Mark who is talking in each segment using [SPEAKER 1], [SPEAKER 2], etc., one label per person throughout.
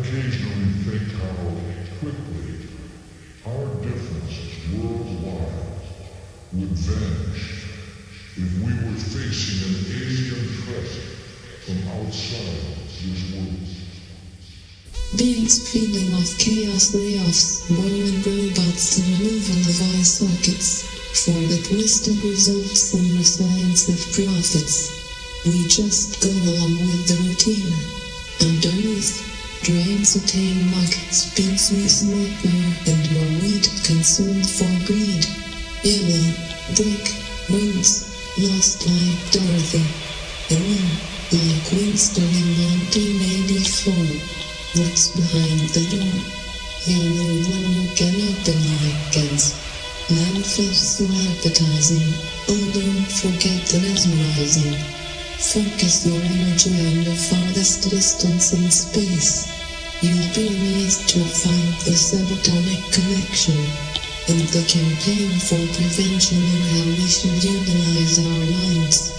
[SPEAKER 1] occasionally think how quickly our differences worldwide would vanish if we were facing an alien threat from outside this world.
[SPEAKER 2] Beings feeding off chaos layoffs, boiling robots and removal of eye sockets, for the twisted results in the science of profits. We just go along with the routine. Underneath, drains attain muck, spins we smoke more and more weed, consumed for greed. Yellow, brick, roads, lost like Dorothy. And then, like Winston in 1984. What's behind the door? You'll know when you can open your weekends. None feels so appetizing. Oh, don't forget the mesmerizing. Focus your energy on the farthest distance in space. You'll be amazed to find the subatomic connection and the campaign for prevention and how we should utilize our minds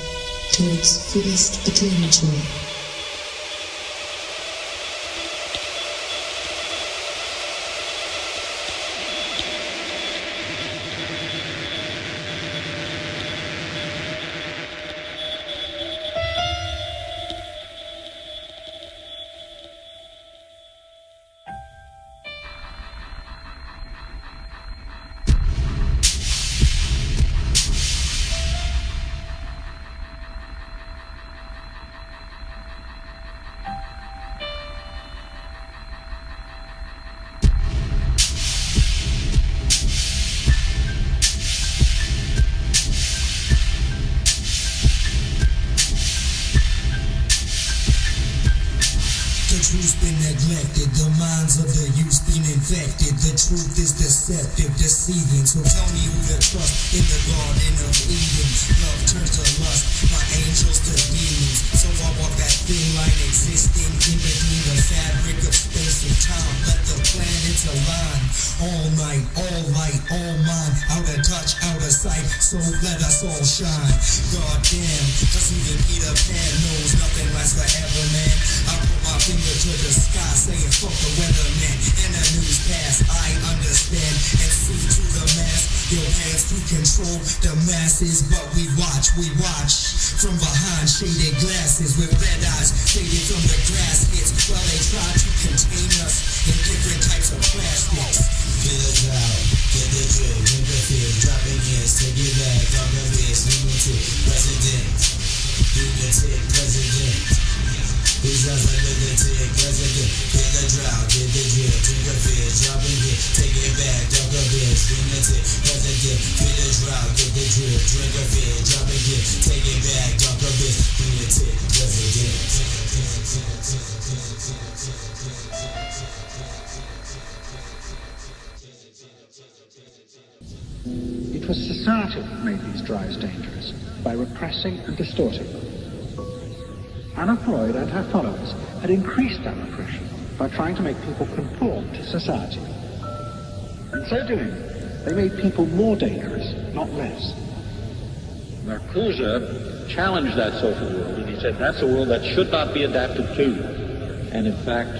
[SPEAKER 2] to its fullest potential.
[SPEAKER 3] Truth is deceptive, deceiving. So tell me who to trust in the Garden of Eden. Love turns to lust, my angels to demons. So I walk that thin line existing in between the fabric of space and time. Let the planets align. All night, all light, all mine. Out of touch, out of sight. So let us all shine. God damn, cause even Peter Pan knows nothing lasts forever, man. I put my finger to the sky, saying fuck the weatherman. And the news pass, I understand and see to the mass. Your hands to control the masses, but we watch from behind shaded glasses with red eyes faded from the grass hits while they try to contain us in different types of plastics. Get it out, get the drip, drink the fear, drop it in, take it back, talk of this, lunatic, president, lunatic, president. These guys are lunatic, president, get the drought, get the drip, drink a fear, drop it in, take it back, talk of this, lunatic, president, get the drought, get the drip, drink a fear, drop it in, take it back, talk of this, lunatic, president.
[SPEAKER 4] It was society that made these drives dangerous by repressing and distorting them. Anna Freud and her followers had increased that repression by trying to make people conform to society. In so doing, they made people more dangerous, not less.
[SPEAKER 5] Marcuse challenged that social world, and he said that's a world that should not be adapted to. And in fact,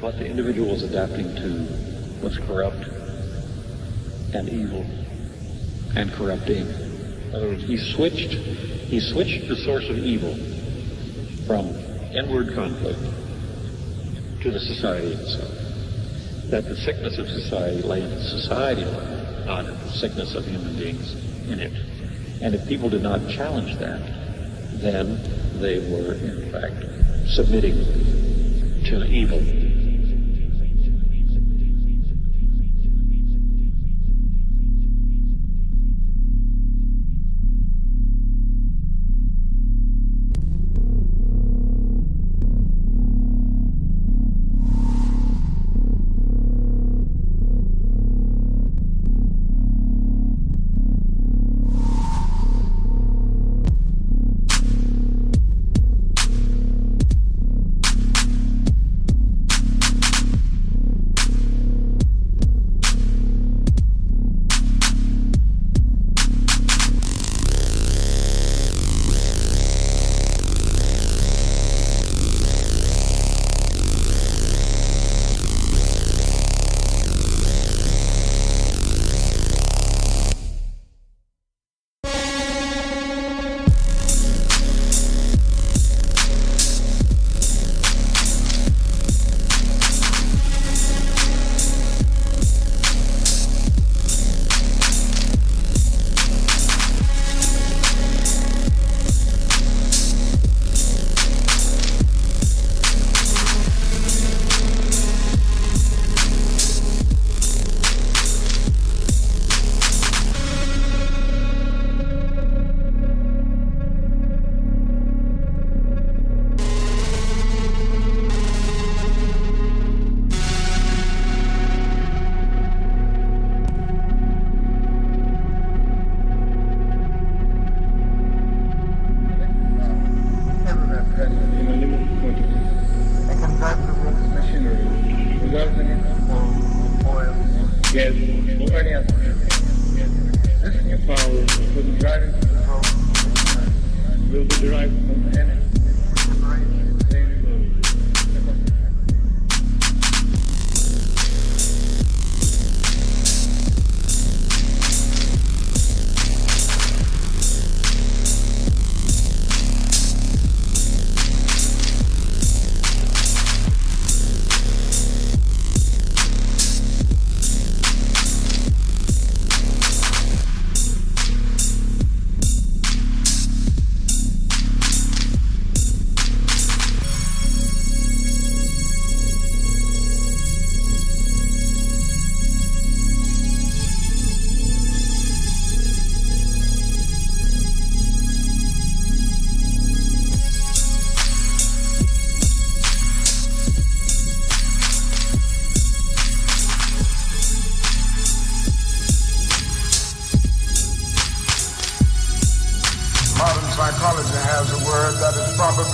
[SPEAKER 5] what the individual was adapting to was corrupt and evil and corrupting. In other words, he switched the source of evil from inward conflict to the society itself. That the sickness of society lay in the society level, not in the sickness of human beings in it. And if people did not challenge that, then they were in fact submitting to evil.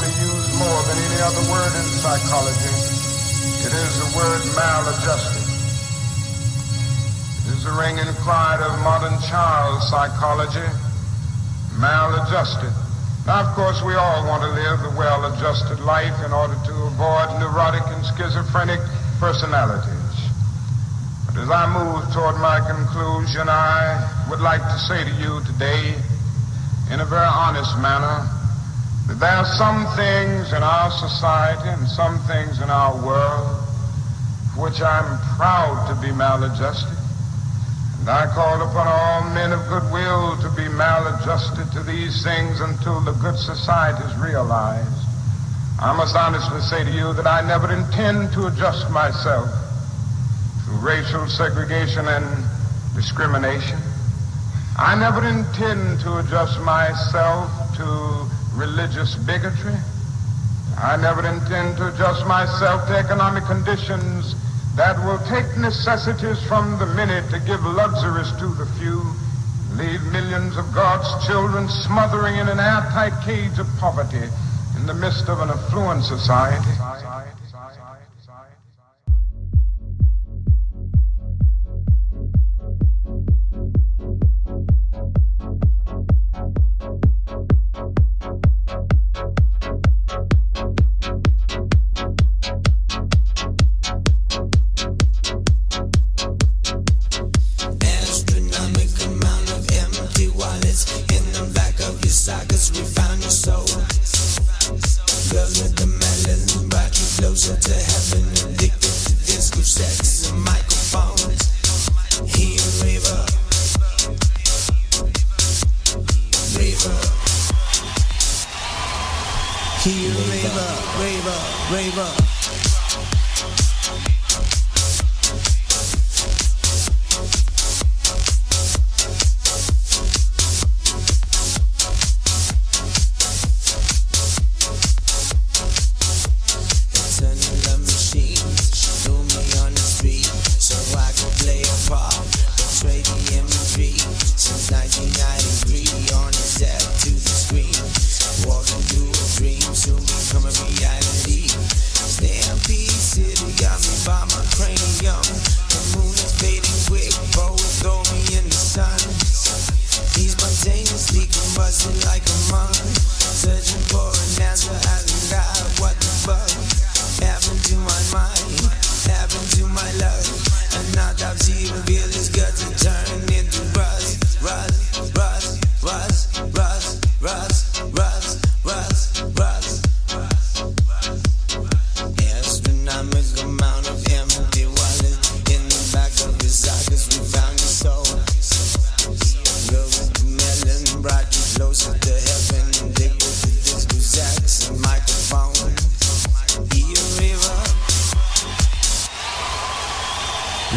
[SPEAKER 6] be used more than any other word in psychology. It is the word maladjusted. It is the ringing cry of modern child psychology, maladjusted. Now, of course, we all want to live a well-adjusted life in order to avoid neurotic and schizophrenic personalities. But as I move toward my conclusion, I would like to say to you today, in a very honest manner, that there are some things in our society and some things in our world for which I'm proud to be maladjusted. And I call upon all men of goodwill to be maladjusted to these things until the good society is realized. I must honestly say to you that I never intend to adjust myself to racial segregation and discrimination. I never intend to adjust myself to religious bigotry. I never intend to adjust myself to economic conditions that will take necessities from the many to give luxuries to the few, leave millions of God's children smothering in an airtight cage of poverty in the midst of an affluent society.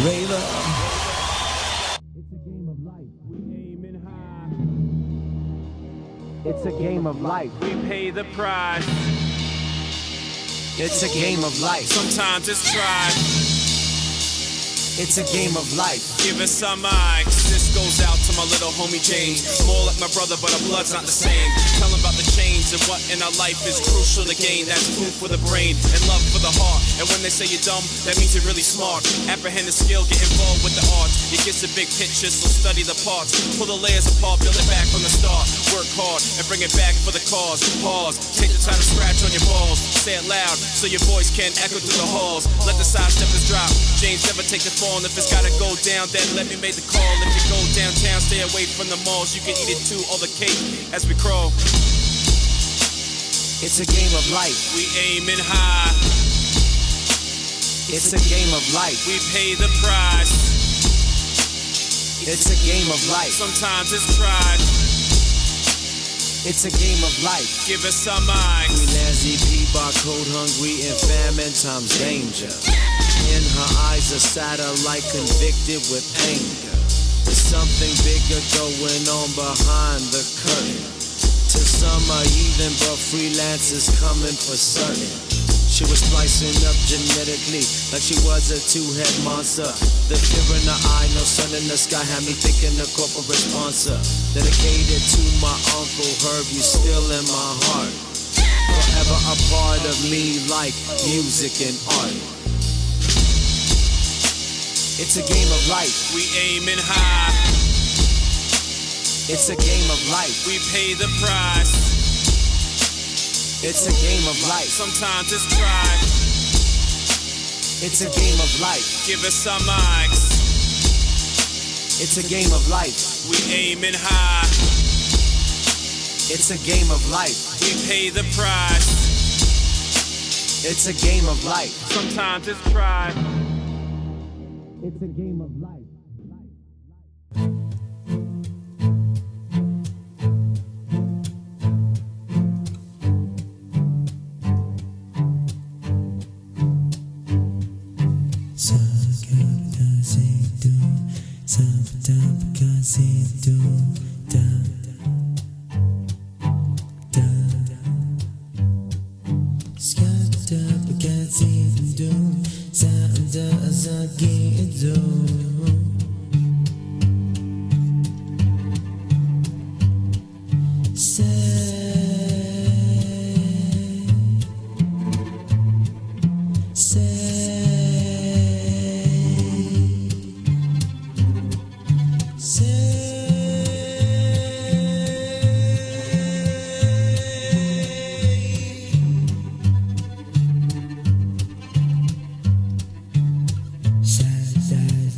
[SPEAKER 3] Raver.
[SPEAKER 7] It's a game of life. We pay the price.
[SPEAKER 3] It's a game of life.
[SPEAKER 7] Sometimes it's tried.
[SPEAKER 3] It's a game of life.
[SPEAKER 7] Give us some mics. This goes out to my little homie James. More like my brother, but our blood's not the same. Tell him about the change and what in our life is crucial to gain. That's food for the brain and love for the heart. And when they say you're dumb, that means you're really smart. Apprehend the skill, get involved with the arts. It gets the big picture, so study the parts. Pull the layers apart, build it back from the start. Work hard and bring it back for the cause. Pause, take the time to scratch on your balls. Say it loud so your voice can echo through the halls. Let the sidesteppers drop. James never take the fall. If it's gotta go down, then let me make the call. If you go downtown, stay away from the malls. You can eat it too, all the cake as we crawl.
[SPEAKER 3] It's a game of life.
[SPEAKER 7] We aiming high.
[SPEAKER 3] It's a game of life.
[SPEAKER 7] We pay the price.
[SPEAKER 3] It's a game of life.
[SPEAKER 7] Sometimes it's tried.
[SPEAKER 3] It's a game of life.
[SPEAKER 7] Give us some mics.
[SPEAKER 3] Freelance EP, Bkode, hungry and famine times danger. In her eyes, a satellite convicted with anger. There's something bigger going on behind the curtain. To some are heathen, but freelance is coming for certain. She was splicing up genetically like she was a two-head monster. The fear in her eye, no sun in the sky, had me thinking a corporate sponsor. Dedicated to my uncle Herb, you still in my heart.
[SPEAKER 8] forever a part of me like music and art. It's a game of life.
[SPEAKER 7] We aiming high.
[SPEAKER 8] It's a game of life.
[SPEAKER 7] We pay the price.
[SPEAKER 8] It's a game of life.
[SPEAKER 7] Sometimes it's dry.
[SPEAKER 8] It's a game of life.
[SPEAKER 7] Give us some mics.
[SPEAKER 8] It's a game of life.
[SPEAKER 7] We aiming high.
[SPEAKER 8] It's a game of life.
[SPEAKER 7] We pay the price.
[SPEAKER 8] It's a game of life.
[SPEAKER 7] Sometimes it's dry.
[SPEAKER 8] It's a game of life.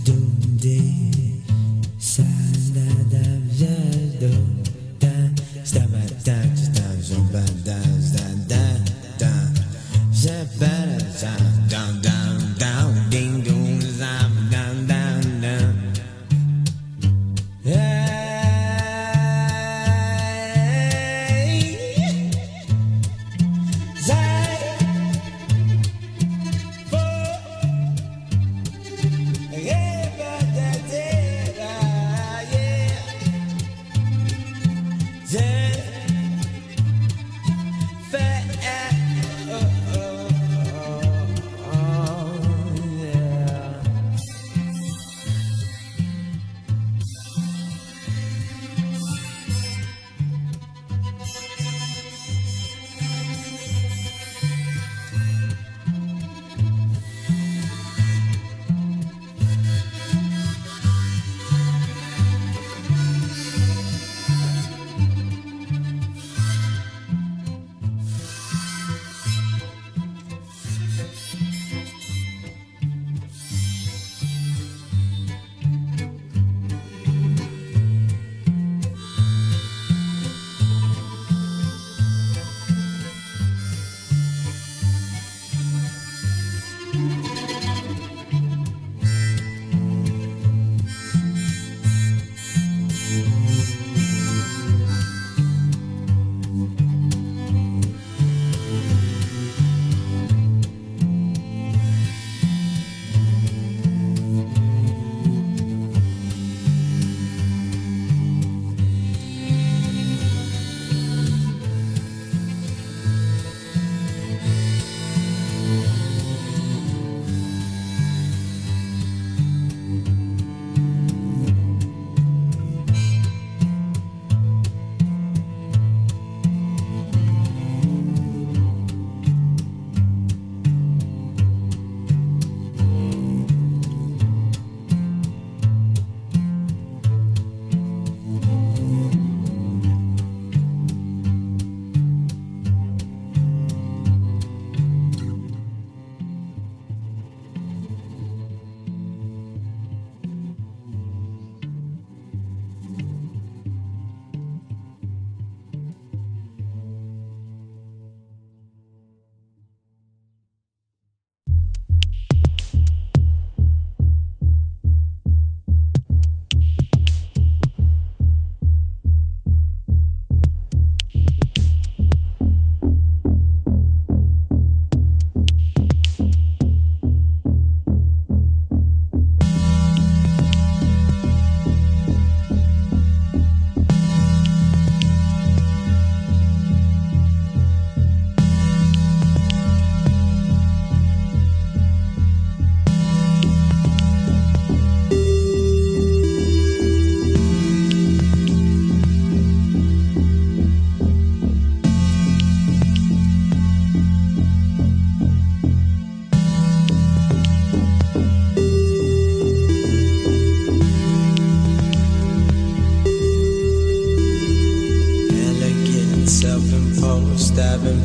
[SPEAKER 9] Do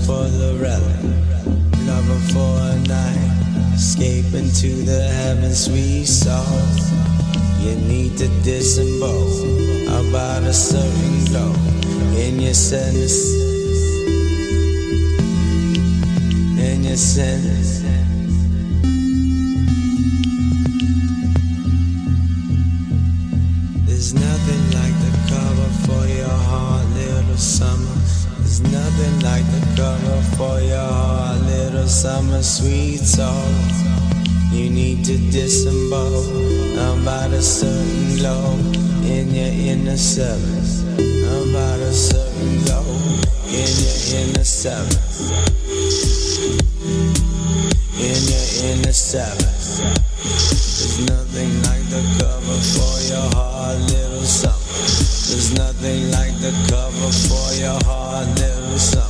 [SPEAKER 9] for the relic, lover for a night, escape into the heavens we saw. You need to disembowel about a certain glow in your sentence, in your sentence. There's nothing like the cover for your heart, little summer. There's nothing like the cover for your heart, little summer, sweet soul. You need to disembowel about a certain glow in your inner sevens, about a certain glow in your inner sevens, in your inner sevens. There's nothing like the cover for your heart, little summer. There's nothing like the cover for your heart, little summer.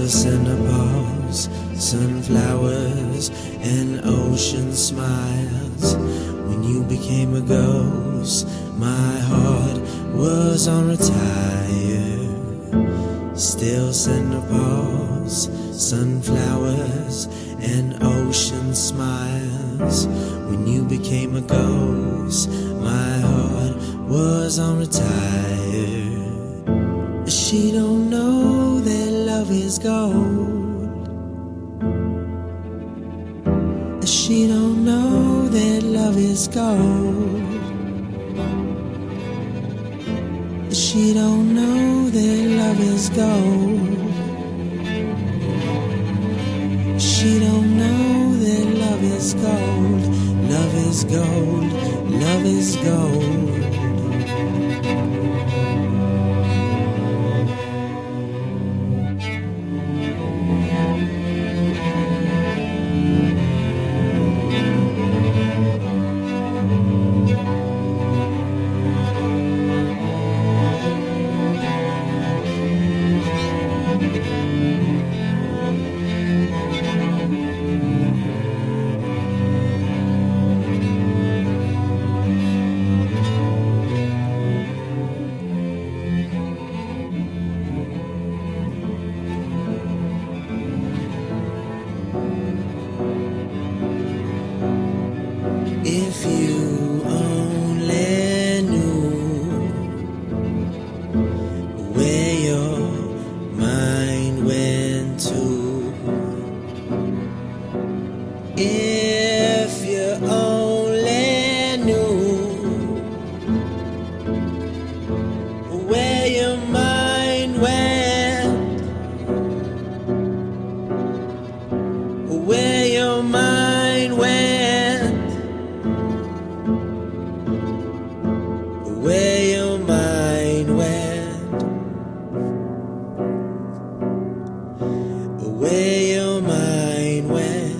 [SPEAKER 9] Still cinnaballs, sunflowers, and ocean smiles. When you became a ghost, my heart was on retire. Still cinnaballs, sunflowers, and ocean smiles. When you became a ghost, my heart was on retire. She don't know that love is gold. She don't know that love is gold. She don't know that love is gold. She don't know that love is gold. Love is gold. Love is gold. If you only knew where your mind went to. If you only knew where your mind went. Where your mind went. Where your mind went. Where your mind went.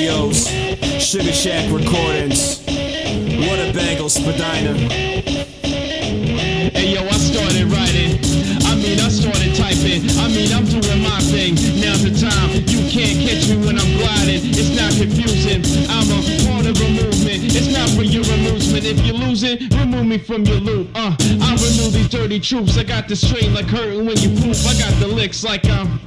[SPEAKER 8] Studios, Sugar Shack Recordings, What a Bagel Spadina.
[SPEAKER 10] Hey yo, I started writing. I started typing. I'm doing my thing. Now's the time. You can't catch me when I'm gliding. It's not confusing. I'm a part of a movement. It's not for your amusement. If you're losing, remove me from your loop. I renew these dirty troops. I got the strain like hurting when you poop. I got the licks like I'm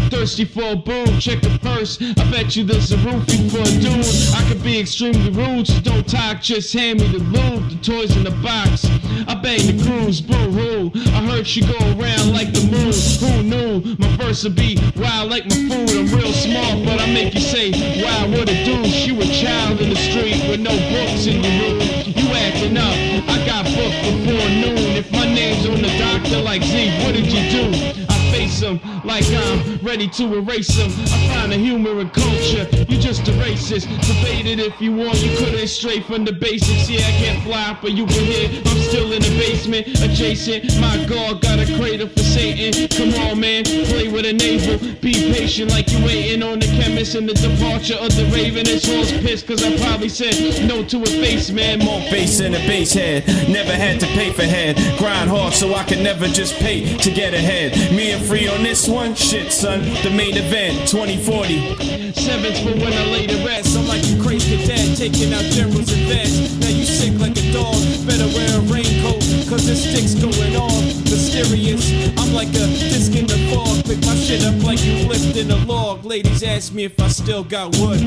[SPEAKER 10] thirsty for a boob. Check the purse. I bet you there's a roofie for a dude. I could be extremely rude, so don't talk. Just hand me the lube, the toys in the box. I bang the cruise, boo-hoo. I heard she go around like the moon. Who knew my verse would be wild like my food? I'm real smart, but I make you say, wow, what a douche. You a child in the street with no books in your room. You acting up. I got booked before noon. If my name's on the doctor like Z, what did you do? Face them like I'm ready to erase them. I find a humor in culture. You just a racist. Debate it if you want. You couldn't stray from the basics. Yeah, I can't fly, but you can hear. I'm still in the basement, adjacent. My God got a cradle for Satan. Come on, man, play with a navel. Be patient like you waiting on the chemist and the departure of the Raven. This horse pissed cause I probably said no to a face, man. More
[SPEAKER 8] bass in a bass head. Never had to pay for head. Grind hard so I could never just pay to get ahead. Me and Free on this one, shit son, the main event, 2040.
[SPEAKER 10] Sevens for when I lay the rest.
[SPEAKER 8] I'm like a crazy cadet, taking out generals and vets. Now you sick like a dog, better wear a raincoat, cause this stick's going on. Mysterious, I'm like a disc in the fog. Pick my shit up like you lifting a log. Ladies ask me if I still got wood,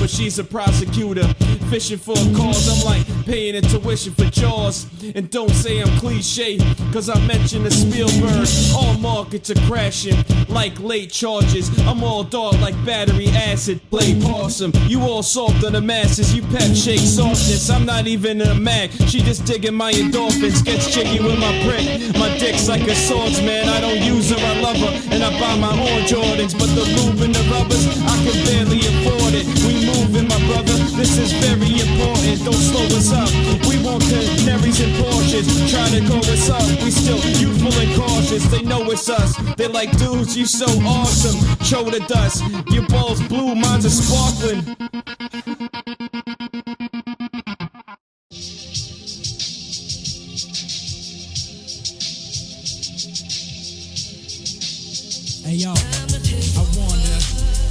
[SPEAKER 8] but she's a prosecutor, fishing for a cause. I'm like paying a tuition for Jaws. And don't say I'm cliche, cause I mentioned the Spielberg. All markets are crashing like late charges. I'm all dark like battery acid. Play possum, you all soft on the masses. You pep shake softness, I'm not even a Mac. She just digging my endorphins, gets jiggy with my prick. My dick's like a swordsman, I don't use her, I love her. And I buy my own Jordans, but the lube and the rubbers, I can barely afford it. We moving, my brother, this is very important. Don't slow us up, we want canaries and Porsches. Try to go us up, we still youthful and cautious. They know it's us, they're like, dudes, you so awesome. Show the dust, your balls blue, mine's are sparkling.
[SPEAKER 3] Hey yo, I wander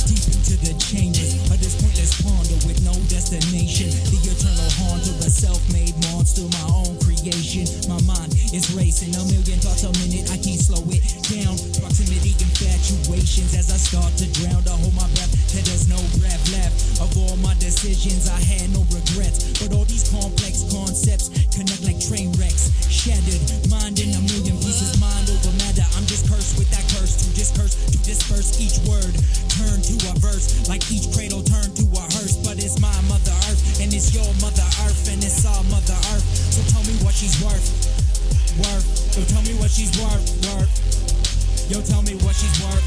[SPEAKER 3] deep into the chambers of this pointless ponder with no destination. The eternal haunter, a self-made monster, my own creation. My mind is racing, a million thoughts a minute, I can't slow it down. Proximity infatuations as I start to drown. I hold my breath, till there's no breath left. Of all my decisions, I had no regrets. But all these complex concepts connect like train wrecks. Shattered, mind in a million pieces, mind over matter. I'm just cursed with that curse to disperse each word. Turn to a verse, like each cradle turn to a hearse. But it's my Mother Earth, and it's your Mother Earth, and it's our Mother Earth. So tell me what she's worth. So tell me what she's worth. Yo, tell me what she's worth.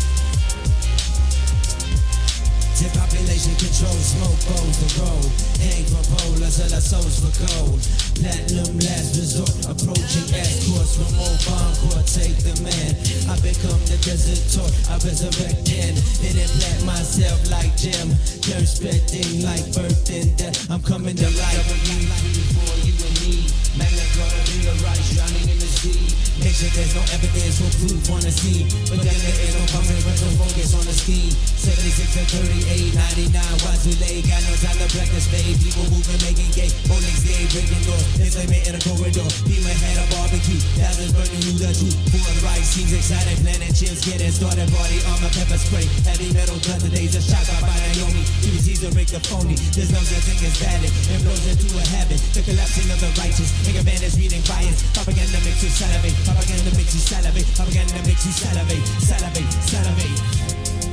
[SPEAKER 9] Tip population control, smoke bowls the road. Hang for pole, I sell our souls for gold. Platinum last resort, approaching escorts from old Bkode, take the man. I become the desert tour, I resurrect in. Then implant myself like Jim. Turn spitting like birth and death. I'm coming to life. W.W3 for you and me. Magna Carta, be the right, drowning in the sea. Make sure there's no evidence for proof on the scene. But then there is no consequence, no focus on the scheme. 76 and 38, 99, why too late? Got no time to practice fade. People moving, making gay. Rolling stay, breaking doors. Enslavement in a corridor. Demon had a barbecue. Thousands burning you the truth. For the right, seems excited. Planet chills, get it started. Party on my pepper spray. Heavy metal gun today's a shot by Naomi. DVC's a rig the phony. There's no such thing as valid. It blows into a habit. The collapsing of the righteous. Make a man that's reading bias. Propaganda makes you salivate. Propaganda makes you salivate. Propaganda makes you salivate. Salivate, salivate.